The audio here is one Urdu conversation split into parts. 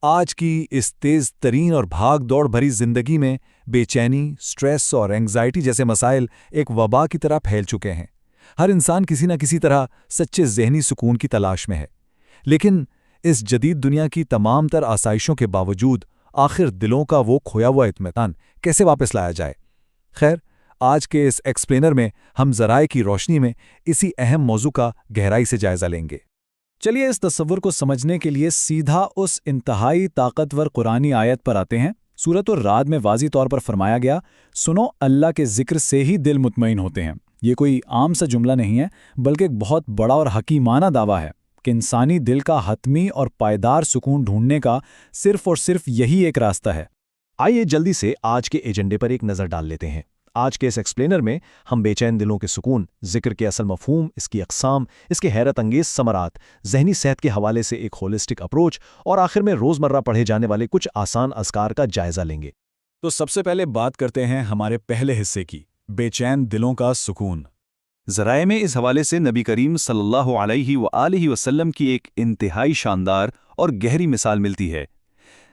آج کی اس تیز ترین اور بھاگ دوڑ بھری زندگی میں بے چینی، سٹریس اور اینگزائٹی جیسے مسائل ایک وبا کی طرح پھیل چکے ہیں۔ ہر انسان کسی نہ کسی طرح سچے ذہنی سکون کی تلاش میں ہے، لیکن اس جدید دنیا کی تمام تر آسائشوں کے باوجود آخر دلوں کا وہ کھویا ہوا اطمینان کیسے واپس لایا جائے؟ خیر، آج کے اس ایکسپلینر میں ہم ذرائع کی روشنی میں اسی اہم موضوع کا گہرائی سے جائزہ لیں گے۔ چلیے اس تصور کو سمجھنے کے لیے سیدھا اس انتہائی طاقتور قرآنی آیت پر آتے ہیں۔ سورۃ الرعد میں واضح طور پر فرمایا گیا، سنو اللہ کے ذکر سے ہی دل مطمئن ہوتے ہیں۔ یہ کوئی عام سا جملہ نہیں ہے، بلکہ ایک بہت بڑا اور حکیمانہ دعویٰ ہے کہ انسانی دل کا حتمی اور پائیدار سکون ڈھونڈنے کا صرف اور صرف یہی ایک راستہ ہے۔ آئیے جلدی سے آج کے ایجنڈے پر ایک نظر ڈال لیتے ہیں۔ آج کے اس ایکسپلینر میں ہم بے چین دلوں کے سکون، ذکر کے اصل مفہوم، اس کی اقسام، اس کے حیرت انگیز ثمرات، ذہنی صحت کے حوالے سے ایک ہولسٹک اپروچ اور آخر میں روزمرہ پڑھے جانے والے کچھ آسان اذکار کا جائزہ لیں گے۔ تو سب سے پہلے بات کرتے ہیں ہمارے پہلے حصے کی، بے چین دلوں کا سکون۔ ذرائع میں اس حوالے سے نبی کریم صلی اللہ علیہ وآلہ وسلم کی ایک انتہائی شاندار اور گہری مثال ملتی ہے۔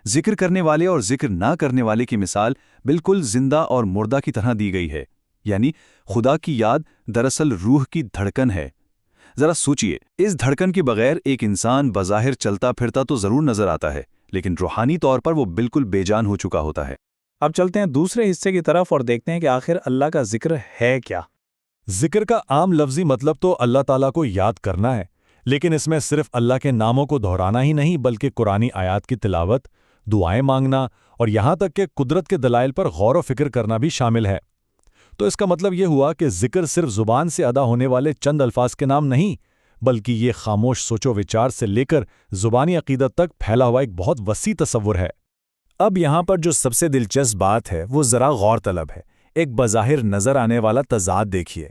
ذکر کرنے والے اور ذکر نہ کرنے والے کی مثال بالکل زندہ اور مردہ کی طرح دی گئی ہے، یعنی خدا کی یاد دراصل روح کی دھڑکن ہے۔ ذرا سوچئے، اس دھڑکن کے بغیر ایک انسان بظاہر چلتا پھرتا تو ضرور نظر آتا ہے، لیکن روحانی طور پر وہ بالکل بے جان ہو چکا ہوتا ہے۔ اب چلتے ہیں دوسرے حصے کی طرف اور دیکھتے ہیں کہ آخر اللہ کا ذکر ہے کیا۔ ذکر کا عام لفظی مطلب تو اللہ تعالیٰ کو یاد کرنا ہے، لیکن اس میں صرف اللہ کے ناموں کو دہرانا ہی نہیں بلکہ قرآنی آیات کی تلاوت، دعائیں مانگنا اور یہاں تک کہ قدرت کے دلائل پر غور و فکر کرنا بھی شامل ہے۔ تو اس کا مطلب یہ ہوا کہ ذکر صرف زبان سے ادا ہونے والے چند الفاظ کے نام نہیں، بلکہ یہ خاموش سوچ و وچار سے لے کر زبانی عقیدت تک پھیلا ہوا ایک بہت وسیع تصور ہے۔ اب یہاں پر جو سب سے دلچسپ بات ہے وہ ذرا غور طلب ہے۔ ایک بظاہر نظر آنے والا تضاد دیکھیے۔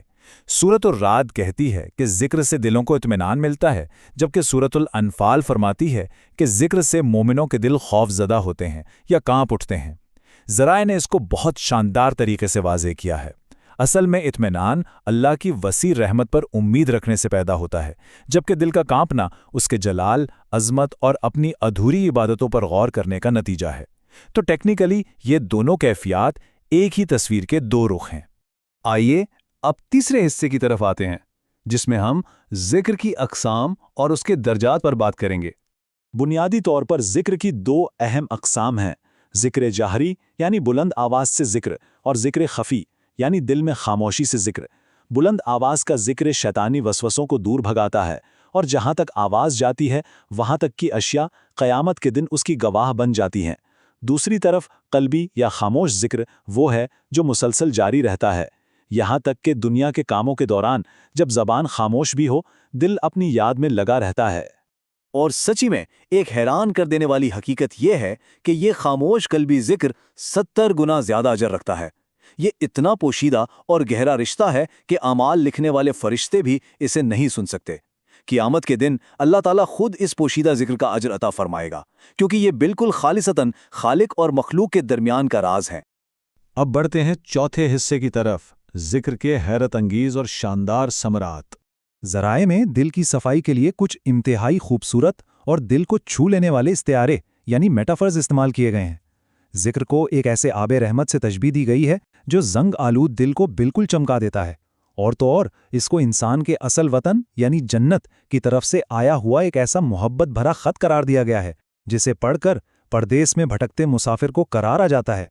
سورۃ الرعد کہتی ہے کہ ذکر سے دلوں کو اطمینان ملتا ہے، جبکہ سورۃ الانفال فرماتی ہے کہ ذکر سے مومنوں کے دل خوف زدہ ہوتے ہیں یا کانپ اٹھتے ہیں۔ ذرائع نے اس کو بہت شاندار طریقے سے واضح کیا ہے۔ اصل میں اطمینان اللہ کی وسیع رحمت پر امید رکھنے سے پیدا ہوتا ہے، جبکہ دل کا کانپنا اس کے جلال، عظمت اور اپنی ادھوری عبادتوں پر غور کرنے کا نتیجہ ہے۔ تو ٹیکنیکلی یہ دونوں کیفیات ایک ہی تصویر کے دو رخ ہیں۔ آئیے اب تیسرے حصے کی طرف آتے ہیں، جس میں ہم ذکر کی اقسام اور اس کے درجات پر بات کریں گے۔ بنیادی طور پر ذکر کی دو اہم اقسام ہیں، ذکر جاہری یعنی بلند آواز سے ذکر، اور ذکر خفی یعنی دل میں خاموشی سے ذکر۔ بلند آواز کا ذکر شیطانی وسوسوں کو دور بھگاتا ہے، اور جہاں تک آواز جاتی ہے وہاں تک کی اشیاء قیامت کے دن اس کی گواہ بن جاتی ہیں۔ دوسری طرف قلبی یا خاموش ذکر وہ ہے جو مسلسل جاری رہتا ہے، یہاں تک کہ دنیا کے کاموں کے دوران جب زبان خاموش بھی ہو، دل اپنی یاد میں لگا رہتا ہے۔ اور سچی میں ایک حیران کر دینے والی حقیقت یہ ہے کہ یہ خاموش قلبی ذکر 70 گنا زیادہ اجر رکھتا ہے۔ یہ اتنا پوشیدہ اور گہرا رشتہ ہے کہ اعمال لکھنے والے فرشتے بھی اسے نہیں سن سکتے۔ قیامت کے دن اللہ تعالیٰ خود اس پوشیدہ ذکر کا اجر عطا فرمائے گا، کیونکہ یہ بالکل خالصتاً خالق اور مخلوق کے درمیان کا راز ہے۔ اب بڑھتے ہیں چوتھے حصے کی طرف، ذکر کے حیرت انگیز اور شاندار ثمرات۔ ذرائع میں دل کی صفائی کے لیے کچھ انتہائی خوبصورت اور دل کو چھو لینے والے استعارے یعنی میٹافرز استعمال کیے گئے ہیں۔ ذکر کو ایک ایسے آب رحمت سے تشبیہ دی گئی ہے جو زنگ آلود دل کو بالکل چمکا دیتا ہے، اور تو اور اس کو انسان کے اصل وطن یعنی جنت کی طرف سے آیا ہوا ایک ایسا محبت بھرا خط قرار دیا گیا ہے جسے پڑھ کر پردیس میں بھٹکتے مسافر کو قرار آ جاتا ہے۔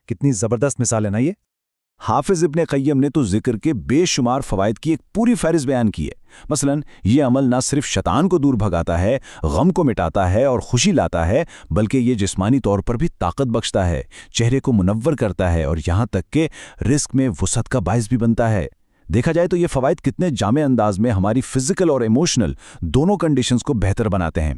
کتنی زبردست مثال ہے نا یہ؟ حافظ ابن قیم نے تو ذکر کے بے شمار فوائد کی ایک پوری فہرست بیان کی ہے۔ مثلا یہ عمل نہ صرف شیطان کو دور بھگاتا ہے، غم کو مٹاتا ہے اور خوشی لاتا ہے، بلکہ یہ جسمانی طور پر بھی طاقت بخشتا ہے، چہرے کو منور کرتا ہے اور یہاں تک کہ رزق میں وسعت کا باعث بھی بنتا ہے۔ دیکھا جائے تو یہ فوائد کتنے جامع انداز میں ہماری فزیکل اور ایموشنل دونوں کنڈیشنز کو بہتر بناتے ہیں۔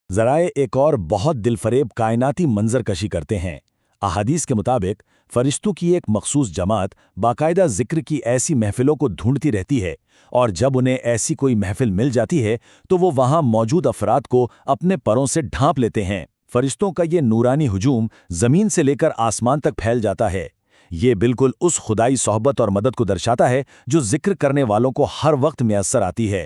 ذرائع ایک اور بہت دل فریب کائناتی منظر کشی کرتے ہیں۔ احادیث کے مطابق فرشتوں کی ایک مخصوص جماعت باقاعدہ ذکر کی ایسی محفلوں کو ڈھونڈتی رہتی ہے، اور جب انہیں ایسی کوئی محفل مل جاتی ہے تو وہ وہاں موجود افراد کو اپنے پروں سے ڈھانپ لیتے ہیں۔ فرشتوں کا یہ نورانی ہجوم زمین سے لے کر آسمان تک پھیل جاتا ہے۔ یہ بالکل اس خدائی صحبت اور مدد کو درشاتا ہے جو ذکر کرنے والوں کو ہر وقت میسر آتی ہے۔